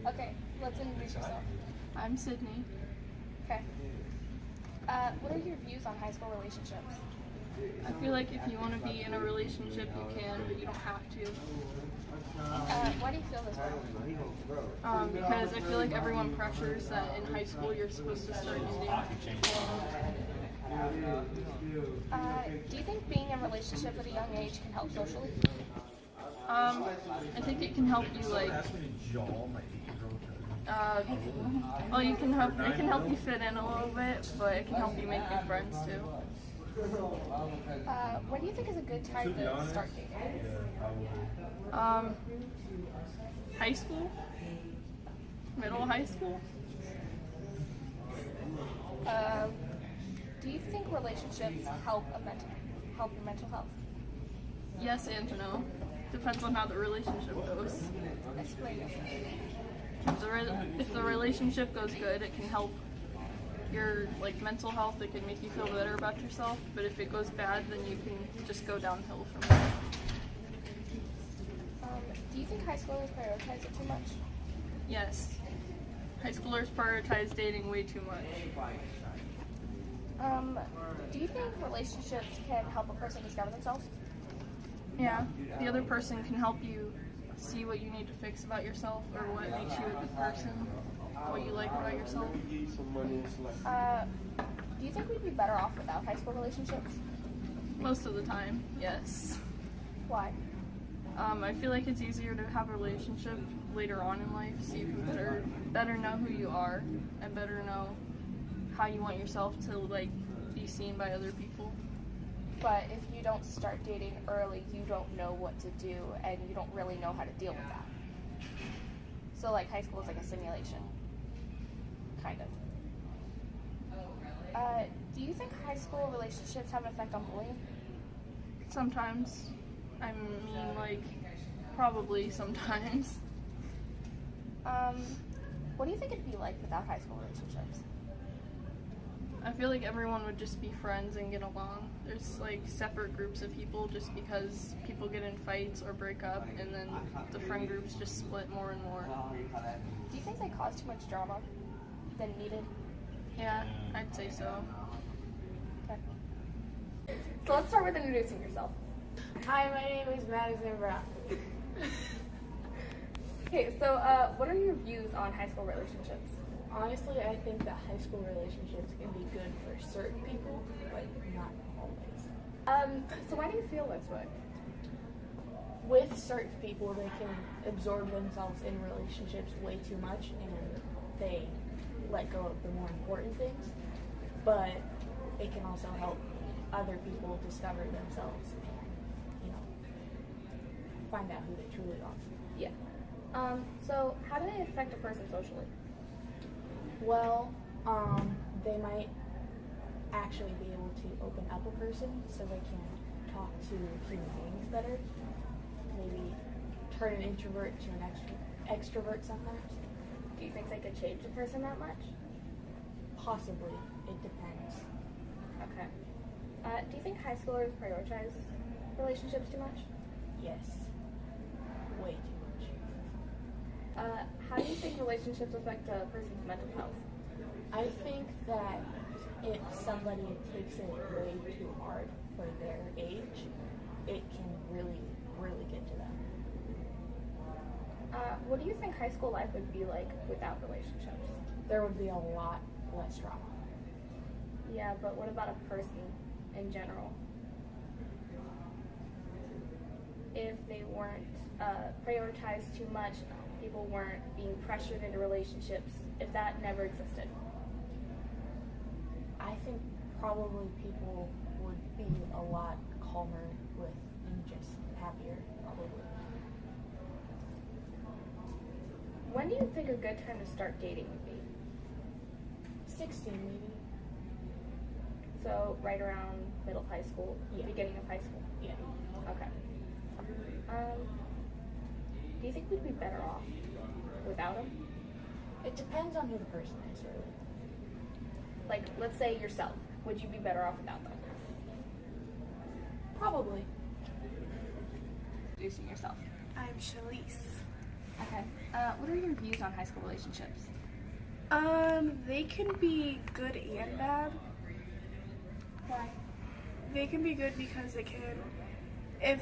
Okay, let's introduce yourself. I'm Sydney. Okay. What are your views on high school relationships? I feel like if you want to be in a relationship, you can, but you don't have to. Why do you feel this way? Because I feel like everyone pressures that in high school you're supposed to start dating. Do you think being in a relationship at a young age can help socially? I think it can help you it can help you fit in a little bit, but it can help you make new friends too. When do you think is a good time to start dating? High school? Middle high school? Do you think relationships help your mental health? Yes and no. Depends on how the relationship goes. Explain yourself. If the relationship goes good, it can help your mental health. It can make you feel better about yourself. But if it goes bad, then you can just go downhill from there. Do you think high schoolers prioritize it too much? Yes. High schoolers prioritize dating way too much. Do you think relationships can help a person discover themselves? Yeah. The other person can help you see what you need to fix about yourself or what makes you a good person, what you like about yourself. Do you think we'd be better off without high school relationships? Most of the time, yes. Why? I feel like it's easier to have a relationship later on in life so you can better know who you are and better know how you want yourself to be seen by other people. But if you don't start dating early, you don't know what to do and you don't really know how to deal with that. So high school is like a simulation. Kind of. Do you think high school relationships have an effect on bullying? Sometimes. I mean, probably sometimes. What do you think it'd be like without high school relationships? I feel like everyone would just be friends and get along. There's separate groups of people just because people get in fights or break up, and then the friend groups just split more and more. Do you think they cause too much drama than needed? Yeah, I'd say so. Okay. So let's start with introducing yourself. Hi, my name is Madison Brown. Okay, so what are your views on high school relationships? Honestly, I think that high school relationships can be good for certain people, but not always. So why do you feel this way? With certain people, they can absorb themselves in relationships way too much, and they let go of the more important things. But it can also help other people discover themselves and, find out who they truly are. Yeah. So how do they affect a person socially? Well, they might actually be able to open up a person so they can talk to human beings better. Maybe turn an introvert to an extrovert sometimes. Do you think they could change a person that much? Possibly. It depends. Okay. Do you think high schoolers prioritize relationships too much? Yes. Way too much. How do you think relationships affect a person's mental health? I think that if somebody takes it way too hard for their age, it can really, really get to them. What do you think high school life would be like without relationships? There would be a lot less drama. Yeah, but what about a person in general? If they weren't prioritized too much, people weren't being pressured into relationships, if that never existed? I think probably people would be a lot calmer and just happier, probably. When do you think a good time to start dating would be? 16 maybe. So right around middle of high school, Yeah. beginning of high school? Yeah. Okay. Do you think we'd be better off without them? It depends on who the person is, really. Let's say yourself. Would you be better off without them? Probably. Introducing yourself. I'm Shalise. Okay. What are your views on high school relationships? They can be good and bad. Why? They can be good because they can, if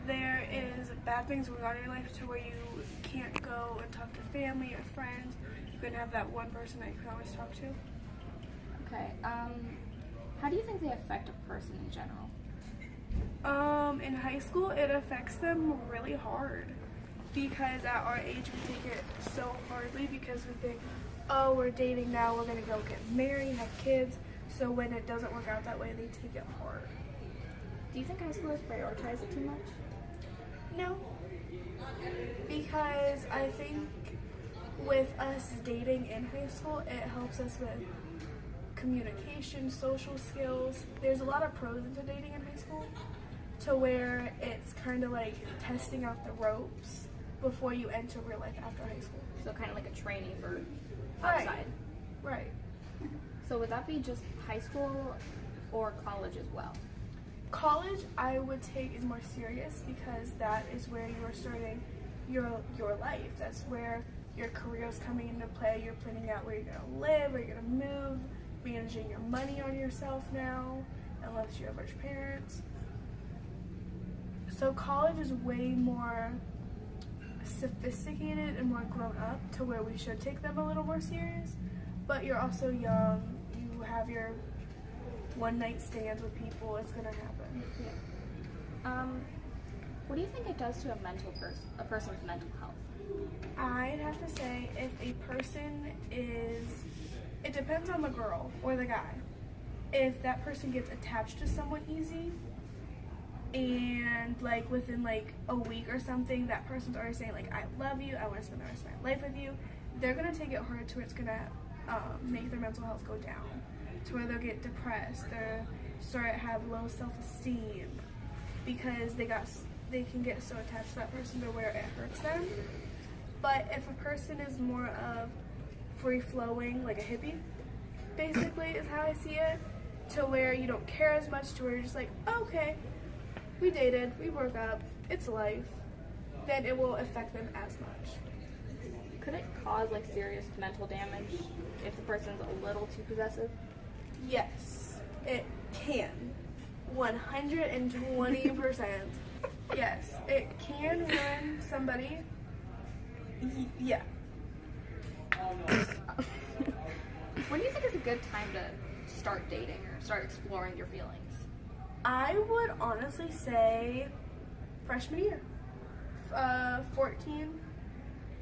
there is bad things going on in your life to where you can't go and talk to family or friends, you can have that one person that you can always talk to. Okay. How do you think they affect a person in general? In high school, it affects them really hard because at our age we take it so hardly because we think, oh, we're dating now, we're gonna go get married, have kids. So when it doesn't work out that way, they take it hard. Do you think high schoolers prioritize it too much? No, because I think with us dating in high school, it helps us with communication, social skills. There's a lot of pros into dating in high school to where it's kind of like testing out the ropes before you enter real life after high school. So kind of like a training for Right. outside. Right. So would that be just high school or college as well? College, I would take is more serious because that is where you are starting your life. That's where your career is coming into play. You're planning out where you're gonna live, where you're gonna move, managing your money on yourself now, unless you have rich parents. So college is way more sophisticated and more grown up to where we should take them a little more serious. But you're also young. You have your one night stands with people. It's gonna happen. Yeah. What do you think it does to a person's mental health? I'd have to say if a person is, it depends on the girl or the guy. If that person gets attached to someone easy and like within like a week or something, that person's already saying like, I love you, I want to spend the rest of my life with you, they're going to take it hard to where it's going to make their mental health go down, to where they'll get depressed, they'll start to have low self-esteem because they can get so attached to that person to where it hurts them. But if a person is more of free-flowing, like a hippie, basically is how I see it, to where you don't care as much, to where you're just like, oh, okay, we dated, we broke up, it's life, then it will affect them as much. Could it cause like serious mental damage if the person's a little too possessive? Yes, it can. 120%. Yes, it can ruin somebody. Yeah. When do you think is a good time to start dating or start exploring your feelings? I would honestly say freshman year. 14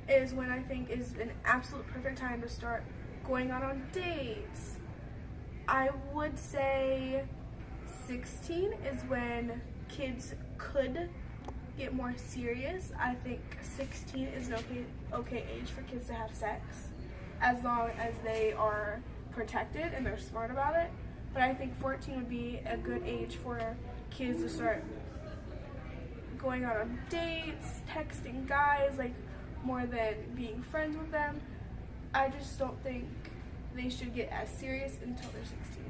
is when I think is an absolute perfect time to start going out on dates. I would say 16 is when kids could get more serious. I think 16 is an okay age for kids to have sex, as long as they are protected and they're smart about it. But I think 14 would be a good age for kids to start going out on dates, texting guys, like more than being friends with them. I just don't think they should get as serious until they're 16.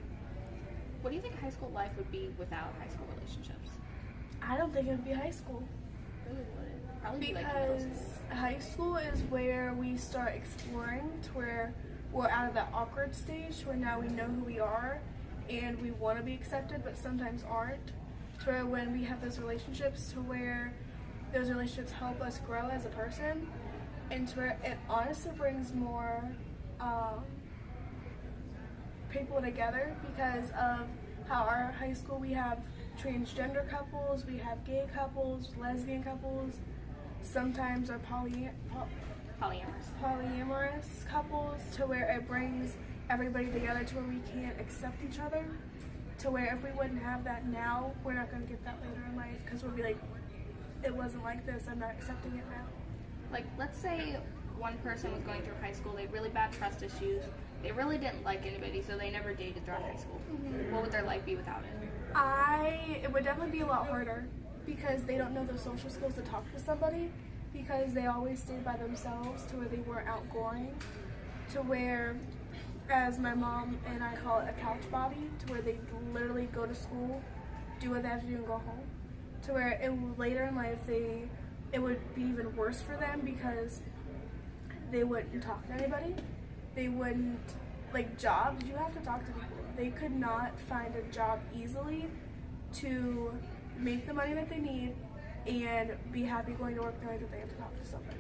What do you think high school life would be without high school relationships? I don't think it would be high school. Really would. Probably be like Because middle school. high school is where we start exploring, to where we're out of that awkward stage, to where now we know who we are and we want to be accepted but sometimes aren't, to where when we have those relationships, to where those relationships help us grow as a person, and to where it honestly brings more people together because of how our high school we have transgender couples, we have gay couples, lesbian couples, sometimes are polyamorous couples, to where it brings everybody together to where we can't accept each other, to where if we wouldn't have that now, we're not going to get that later in life because we'll be like, it wasn't like this, I'm not accepting it now. Like, let's say one person was going through high school, they had really bad trust issues, they really didn't like anybody, so they never dated throughout high school. What would their life be without it? It would definitely be a lot harder because they don't know the social skills to talk to somebody, because they always stayed by themselves, to where they weren't outgoing, to where, as my mom and I call it, a couch body, to where they literally go to school, do what they have to do and go home, to where later in life they it would be even worse for them because they wouldn't talk to anybody. They wouldn't, like jobs, you have to talk to people. They could not find a job easily to make the money that they need and be happy going to work knowing that they have to talk to somebody.